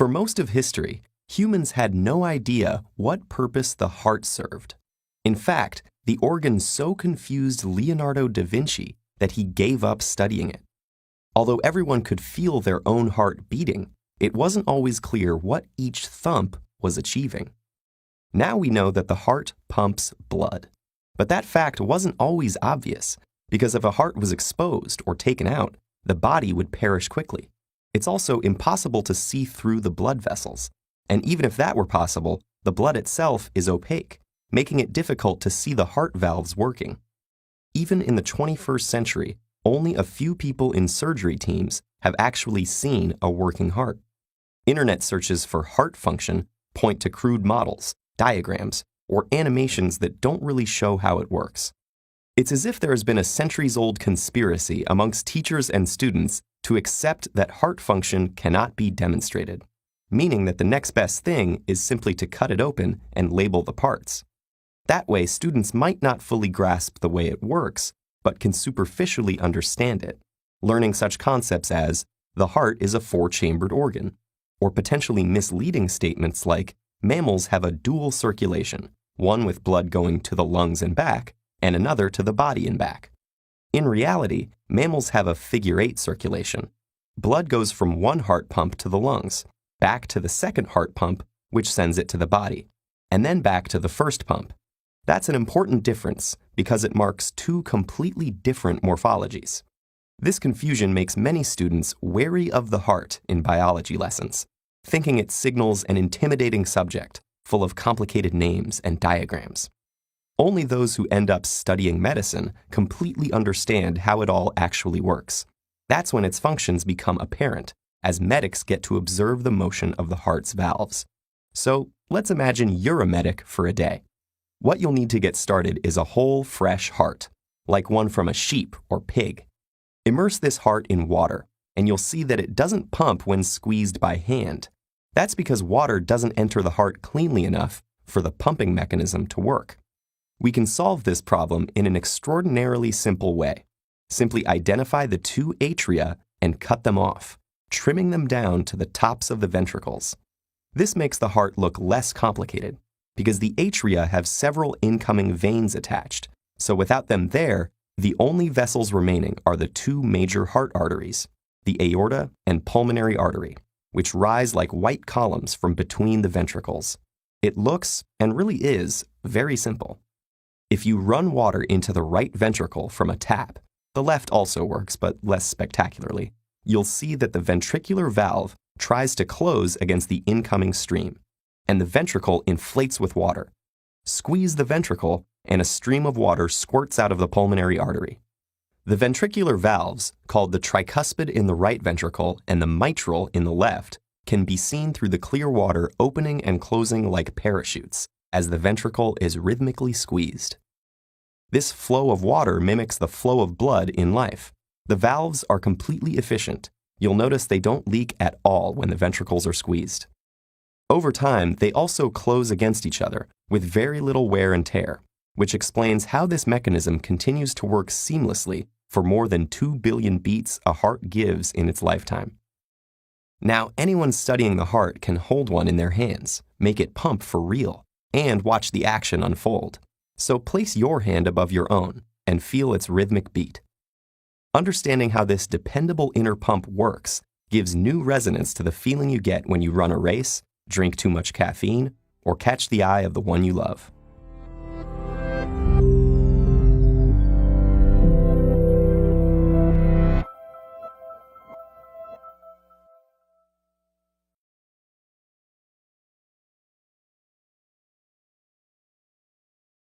For most of history, humans had no idea what purpose the heart served. In fact, the organ so confused Leonardo da Vinci that he gave up studying it. Although everyone could feel their own heart beating, it wasn't always clear what each thump was achieving. Now we know that the heart pumps blood. But that fact wasn't always obvious, because if a heart was exposed or taken out, the body would perish quickly. It's also impossible to see through the blood vessels. And even if that were possible, the blood itself is opaque, making it difficult to see the heart valves working. Even in the 21st century, only a few people in surgery teams have actually seen a working heart. Internet searches for heart function point to crude models, diagrams, or animations that don't really show how it works. It's as if there has been a centuries-old conspiracy amongst teachers and students to accept that heart function cannot be demonstrated, meaning that the next best thing is simply to cut it open and label the parts. That way, students might not fully grasp the way it works, but can superficially understand it, learning such concepts as, the heart is a four-chambered organ, or potentially misleading statements like, mammals have a dual circulation, one with blood going to the lungs and back, and another to the body and back. In reality, mammals have a figure-8 circulation. Blood goes from one heart pump to the lungs, back to the second heart pump, which sends it to the body, and then back to the first pump. That's an important difference because it marks two completely different morphologies. This confusion makes many students wary of the heart in biology lessons, thinking it signals an intimidating subject full of complicated names and diagrams. Only those who end up studying medicine completely understand how it all actually works. That's when its functions become apparent, as medics get to observe the motion of the heart's valves. So let's imagine you're a medic for a day. What you'll need to get started is a whole, fresh heart, like one from a sheep or pig. Immerse this heart in water, and you'll see that it doesn't pump when squeezed by hand. That's because water doesn't enter the heart cleanly enough for the pumping mechanism to work. We can solve this problem in an extraordinarily simple way. Simply identify the two atria and cut them off, trimming them down to the tops of the ventricles. This makes the heart look less complicated, because the atria have several incoming veins attached, so without them there, the only vessels remaining are the two major heart arteries, the aorta and pulmonary artery, which rise like white columns from between the ventricles. It looks, and really is, very simple. If you run water into the right ventricle from a tap, the left also works, but less spectacularly, you'll see that the ventricular valve tries to close against the incoming stream, and the ventricle inflates with water. Squeeze the ventricle, and a stream of water squirts out of the pulmonary artery. The ventricular valves, called the tricuspid in the right ventricle and the mitral in the left, can be seen through the clear water opening and closing like parachutes as the ventricle is rhythmically squeezed. This flow of water mimics the flow of blood in life. The valves are completely efficient. You'll notice they don't leak at all when the ventricles are squeezed. Over time, they also close against each other with very little wear and tear, which explains how this mechanism continues to work seamlessly for more than 2 billion beats a heart gives in its lifetime. Now, anyone studying the heart can hold one in their hands, make it pump for real, and watch the action unfold. So place your hand above your own and feel its rhythmic beat. Understanding how this dependable inner pump works gives new resonance to the feeling you get when you run a race, drink too much caffeine, or catch the eye of the one you love.